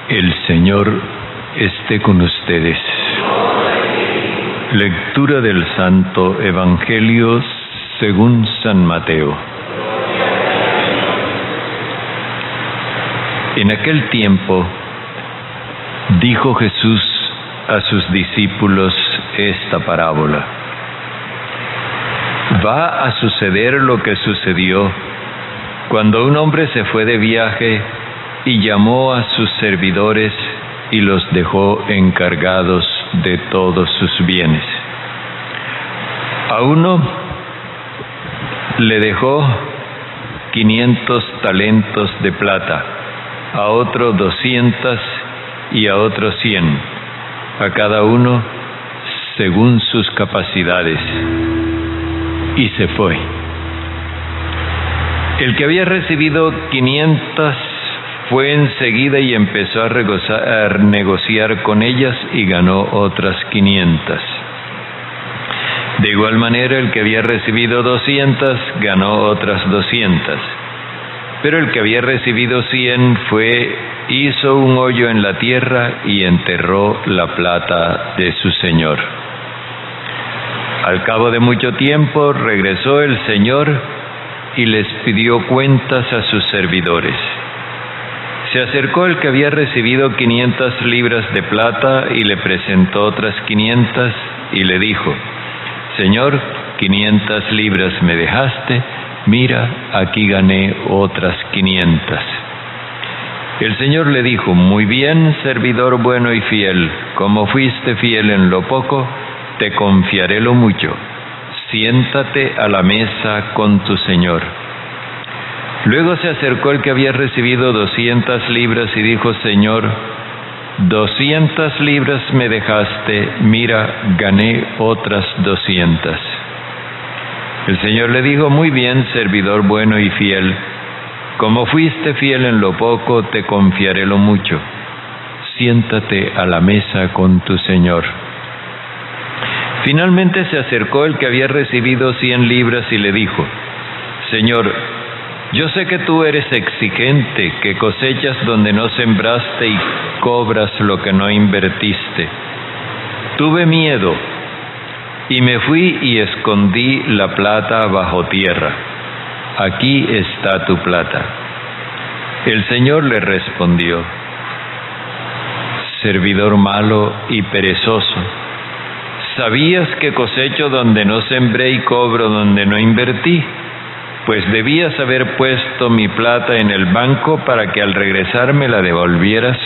El Señor esté con ustedes. Lectura del Santo Evangelio según San Mateo. En aquel tiempo dijo Jesús a sus discípulos esta parábola: Va a suceder lo que sucedió cuando un hombre se fue de viaje y llamó a sus servidores y los dejó encargados de todos sus bienes. A uno le dejó 500 talentos de plata, a otro 200 y a otro 100, a cada uno según sus capacidades, y se fue. El que había recibido 500 fue enseguida y empezó a negociar con ellas y ganó otras 500. De igual manera, el que había recibido 200 ganó otras 200. Pero el que había recibido 100 hizo un hoyo en la tierra y enterró la plata de su señor. Al cabo de mucho tiempo regresó el señor y les pidió cuentas a sus servidores. Se acercó el que había recibido 500 libras de plata y le presentó otras 500 y le dijo: Señor, 500 libras me dejaste, mira, aquí gané otras 500. El Señor le dijo: Muy bien, servidor bueno y fiel, como fuiste fiel en lo poco, te confiaré lo mucho. Siéntate a la mesa con tu Señor. Luego se acercó el que había recibido 200 libras y dijo: Señor, 200 libras me dejaste, mira, gané otras 200. El Señor le dijo: Muy bien, servidor bueno y fiel, como fuiste fiel en lo poco, te confiaré lo mucho. Siéntate a la mesa con tu Señor. Finalmente se acercó el que había recibido 100 libras y le dijo: Señor, yo sé que tú eres exigente, que cosechas donde no sembraste y cobras lo que no invertiste. Tuve miedo y me fui y escondí la plata bajo tierra. Aquí está tu plata. El Señor le respondió: Servidor malo y perezoso, ¿sabías que cosecho donde no sembré y cobro donde no invertí? Pues debías haber puesto mi plata en el banco para que al regresar me la devolvieras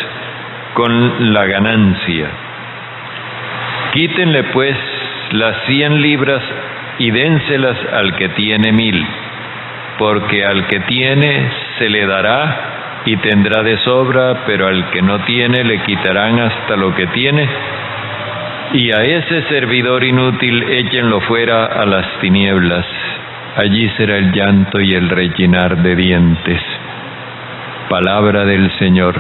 con la ganancia. Quítenle pues las 100 libras y dénselas al que tiene 1000, porque al que tiene se le dará y tendrá de sobra, pero al que no tiene le quitarán hasta lo que tiene. Y a ese servidor inútil échenlo fuera a las tinieblas. Allí será el llanto y el rechinar de dientes. Palabra del Señor.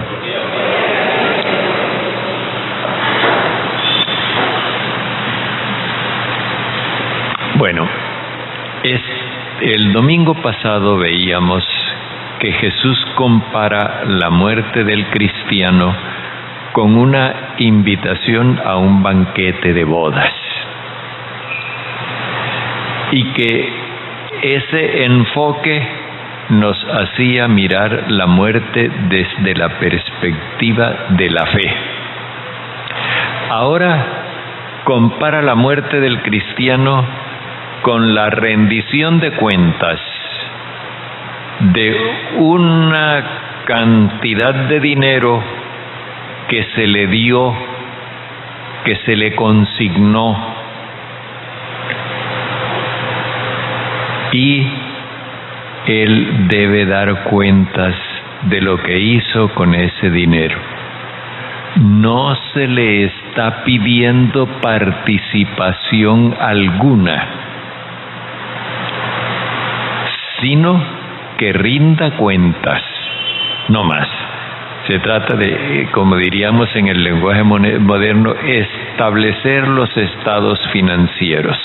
Bueno, el domingo pasado veíamos que Jesús compara la muerte del cristiano con una invitación a un banquete de bodas, y que ese enfoque nos hacía mirar la muerte desde la perspectiva de la fe. Ahora compara la muerte del cristiano con la rendición de cuentas de una cantidad de dinero que se le dio, que se le consignó, y él debe dar cuentas de lo que hizo con ese dinero. No se le está pidiendo participación alguna, sino que rinda cuentas, no más. Se trata de, como diríamos en el lenguaje moderno, establecer los estados financieros.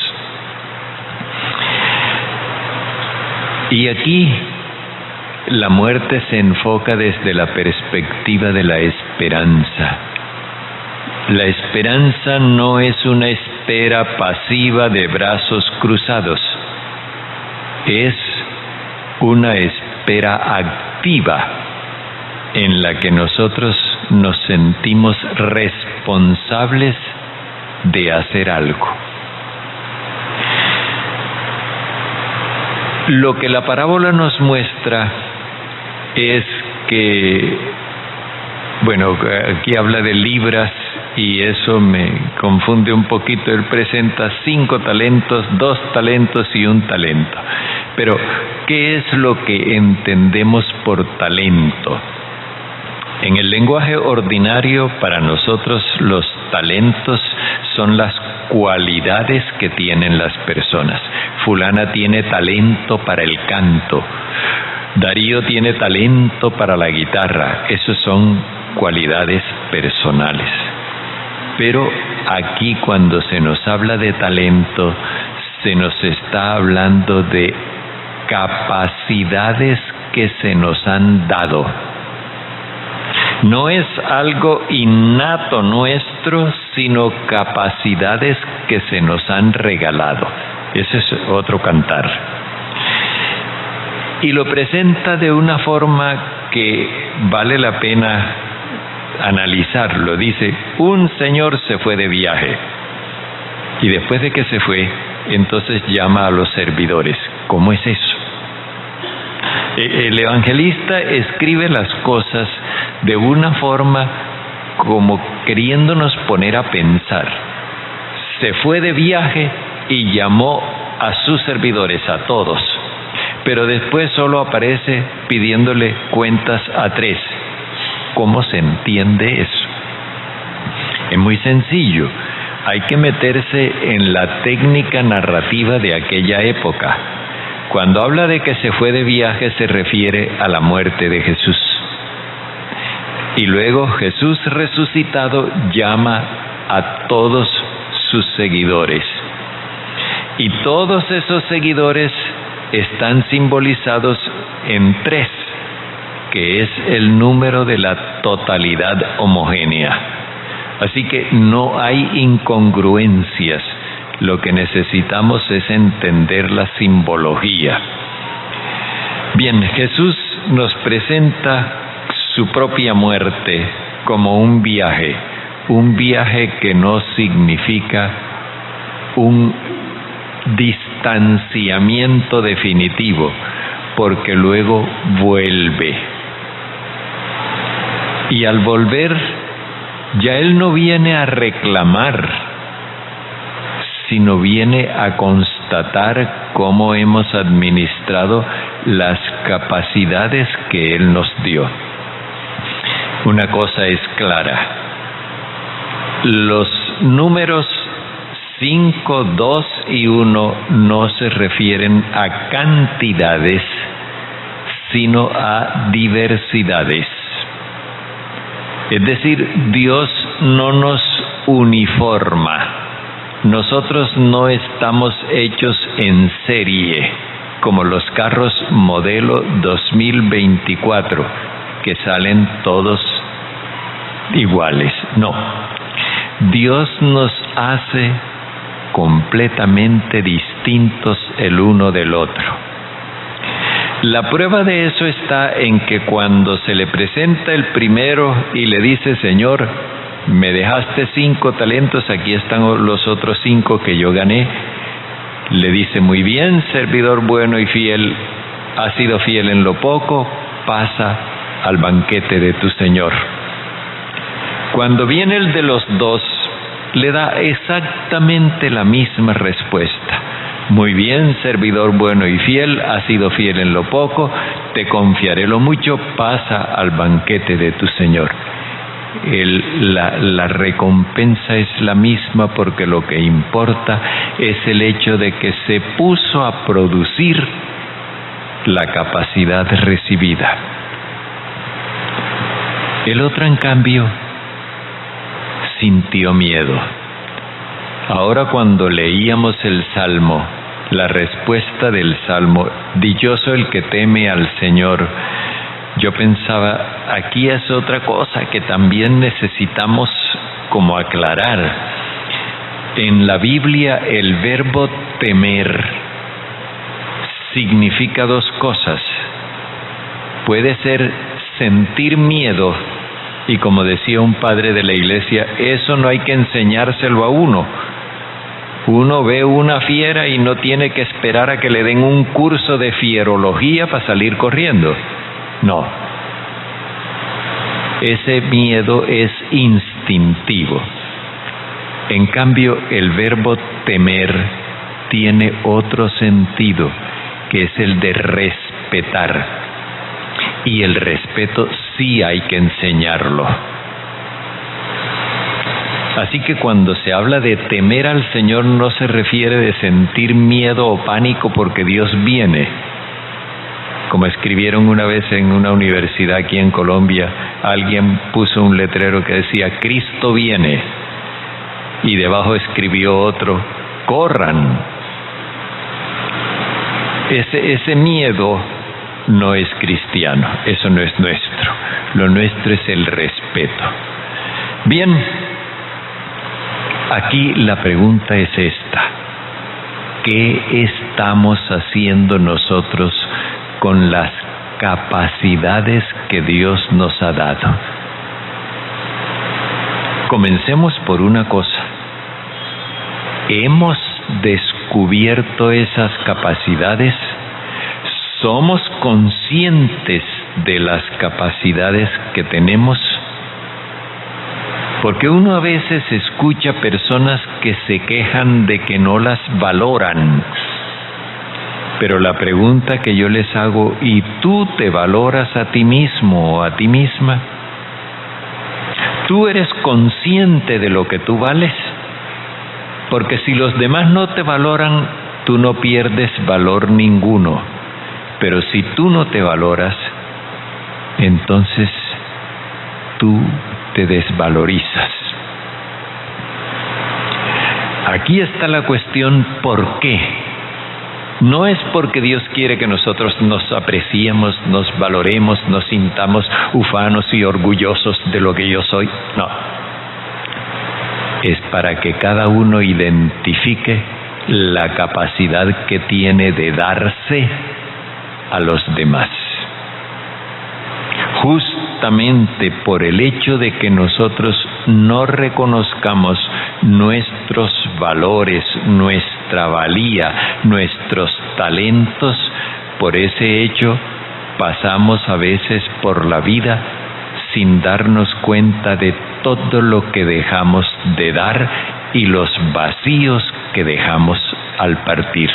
Y aquí la muerte se enfoca desde la perspectiva de la esperanza. La esperanza no es una espera pasiva de brazos cruzados, es una espera activa en la que nosotros nos sentimos responsables de hacer algo. Lo que la parábola nos muestra es que, bueno, aquí habla de libras y eso me confunde un poquito. Él presenta 5 talentos, 2 talentos y 1 talento. Pero, ¿qué es lo que entendemos por talento? En el lenguaje ordinario, para nosotros los talentos son las cualidades que tienen las personas. Fulana tiene talento para el canto, Darío tiene talento para la guitarra. Esos son cualidades personales. Pero aquí, cuando se nos habla de talento, se nos está hablando de capacidades que se nos han dado. No es algo innato nuestro, sino capacidades que se nos han regalado. Ese es otro cantar. Y lo presenta de una forma que vale la pena analizarlo. Dice, un señor se fue de viaje y después de que se fue, entonces llama a los servidores. ¿Cómo es eso? El evangelista escribe las cosas de una forma como queriéndonos poner a pensar. Se fue de viaje y llamó a sus servidores, a todos, pero después solo aparece pidiéndole cuentas a 3. ¿Cómo se entiende eso? Es muy sencillo. Hay que meterse en la técnica narrativa de aquella época. Cuando habla de que se fue de viaje, se refiere a la muerte de Jesús. Y luego Jesús resucitado llama a todos sus seguidores. Y todos esos seguidores están simbolizados en 3, que es el número de la totalidad homogénea. Así que no hay incongruencias. Lo que necesitamos es entender la simbología. Bien, Jesús nos presenta su propia muerte como un viaje que no significa un distanciamiento definitivo, porque luego vuelve. Y al volver, ya Él no viene a reclamar, sino viene a constatar cómo hemos administrado las capacidades que Él nos dio. Una cosa es clara: los números 5, 2 y 1 no se refieren a cantidades, sino a diversidades. Es decir, Dios no nos uniforma. Nosotros no estamos hechos en serie, como los carros modelo 2024, que salen todos iguales. No, Dios nos hace completamente distintos el uno del otro. La prueba de eso está en que cuando se le presenta el primero y le dice: Señor, me dejaste 5 talentos, aquí están los otros 5 que yo gané, le dice: muy bien, servidor bueno y fiel, has sido fiel en lo poco, pasa al banquete de tu Señor. Cuando viene el de los 2, le da exactamente la misma respuesta: muy bien, servidor bueno y fiel, has sido fiel en lo poco, te confiaré lo mucho, pasa al banquete de tu Señor. La recompensa es la misma, porque lo que importa es el hecho de que se puso a producir la capacidad recibida. El otro, en cambio, sintió miedo. Ahora, cuando leíamos el Salmo, La respuesta del Salmo, dichoso el que teme al Señor. Yo pensaba, aquí es otra cosa que también necesitamos como aclarar. En la Biblia el verbo temer significa dos cosas. Puede ser sentir miedo, y como decía un padre de la iglesia, eso no hay que enseñárselo a uno. Uno ve una fiera y no tiene que esperar a que le den un curso de fierología para salir corriendo. No. Ese miedo es instintivo. En cambio, el verbo temer tiene otro sentido, que es el de respetar. Y el respeto sí hay que enseñarlo. Así que cuando se habla de temer al Señor no se refiere de sentir miedo o pánico porque Dios viene. Como escribieron una vez en una universidad aquí en Colombia, alguien puso un letrero que decía Cristo viene, y debajo escribió otro, corran. Ese miedo no es cristiano, eso no es nuestro. Lo nuestro es el respeto. Bien, aquí la pregunta es esta: ¿qué estamos haciendo nosotros con las capacidades que Dios nos ha dado? Comencemos por una cosa. ¿Hemos descubierto esas capacidades? ¿Somos conscientes de las capacidades que tenemos? Porque uno a veces escucha personas que se quejan de que no las valoran. Pero la pregunta que yo les hago, ¿y tú te valoras a ti mismo o a ti misma? ¿Tú eres consciente de lo que tú vales? Porque si los demás no te valoran, tú no pierdes valor ninguno. Pero si tú no te valoras, entonces tú te desvalorizas. Aquí está la cuestión, ¿por qué? No es porque Dios quiere que nosotros nos apreciemos, nos valoremos, nos sintamos ufanos y orgullosos de lo que yo soy. No. Es para que cada uno identifique la capacidad que tiene de darse a los demás. Justamente por el hecho de que nosotros no reconozcamos nuestros valores, nuestra valía, nuestros talentos, por ese hecho pasamos a veces por la vida sin darnos cuenta de todo lo que dejamos de dar y los vacíos que dejamos al partir.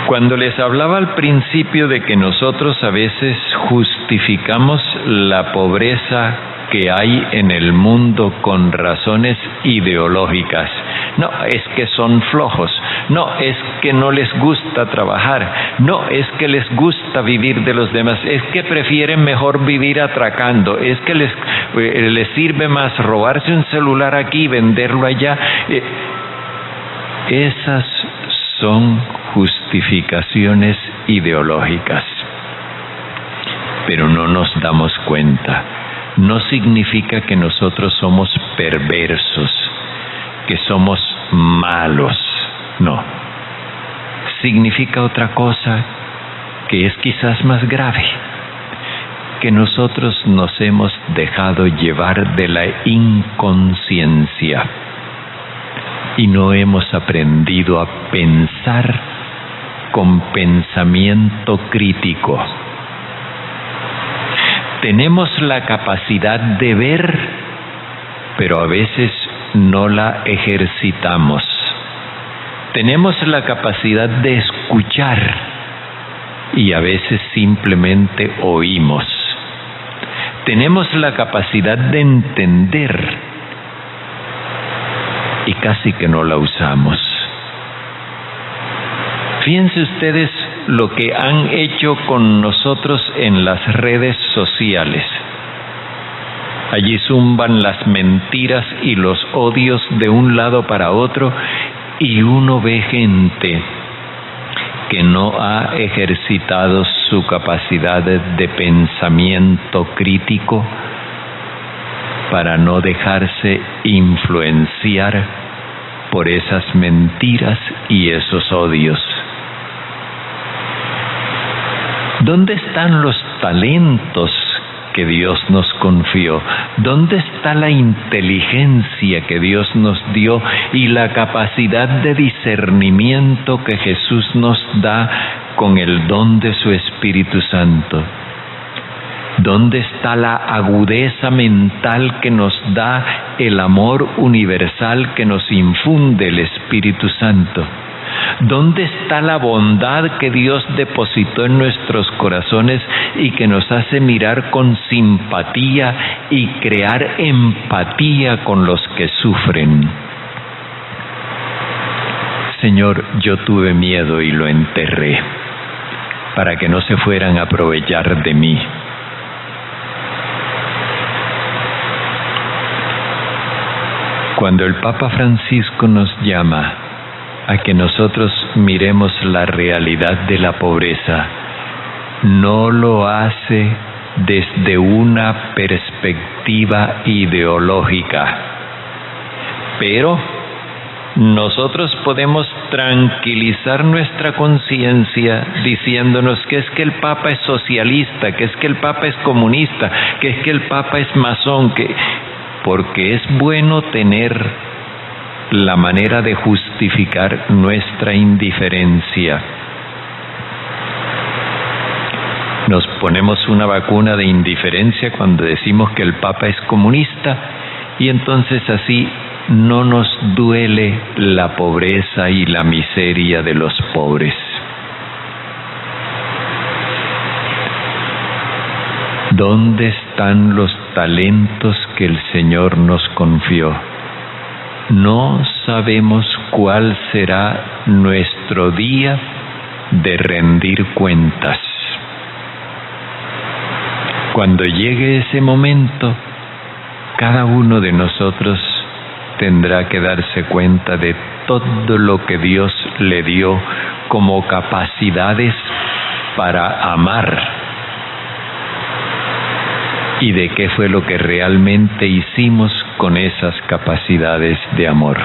Cuando les hablaba al principio de que nosotros a veces justificamos la pobreza que hay en el mundo con razones ideológicas. No, es que son flojos. No, es que no les gusta trabajar. No, es que les gusta vivir de los demás. Es que prefieren mejor vivir atracando. Es que les sirve más robarse un celular aquí y venderlo allá. Esas son justificaciones ideológicas. Pero no nos damos cuenta. No significa que nosotros somos perversos, que somos malos. No. Significa otra cosa que es quizás más grave, que nosotros nos hemos dejado llevar de la inconsciencia y no hemos aprendido a pensar con pensamiento crítico. Tenemos la capacidad de ver, pero a veces no la ejercitamos. Tenemos la capacidad de escuchar y a veces simplemente oímos. Tenemos la capacidad de entender y casi que no la usamos. Fíjense ustedes lo que han hecho con nosotros en las redes sociales. Allí zumban las mentiras y los odios de un lado para otro, y uno ve gente que no ha ejercitado su capacidad de pensamiento crítico para no dejarse influenciar por esas mentiras y esos odios. ¿Dónde están los talentos que Dios nos confió? ¿Dónde está la inteligencia que Dios nos dio y la capacidad de discernimiento que Jesús nos da con el don de su Espíritu Santo? ¿Dónde está la agudeza mental que nos da el amor universal que nos infunde el Espíritu Santo? ¿Dónde está la bondad que Dios depositó en nuestros corazones y que nos hace mirar con simpatía y crear empatía con los que sufren? Señor, yo tuve miedo y lo enterré para que no se fueran a aprovechar de mí. Cuando el Papa Francisco nos llama a que nosotros miremos la realidad de la pobreza, no lo hace desde una perspectiva ideológica, pero nosotros podemos tranquilizar nuestra conciencia diciéndonos que es que el Papa es socialista, que es que el Papa es comunista, que es que el Papa es masón, porque es bueno tener la manera de justificar nuestra indiferencia. Nos ponemos una vacuna de indiferencia cuando decimos que el Papa es comunista, y entonces así no nos duele la pobreza y la miseria de los pobres. ¿Dónde están los talentos que el Señor nos confió? No sabemos cuál será nuestro día de rendir cuentas. Cuando llegue ese momento, cada uno de nosotros tendrá que darse cuenta de todo lo que Dios le dio como capacidades para amar y de qué fue lo que realmente hicimos con esas capacidades de amor.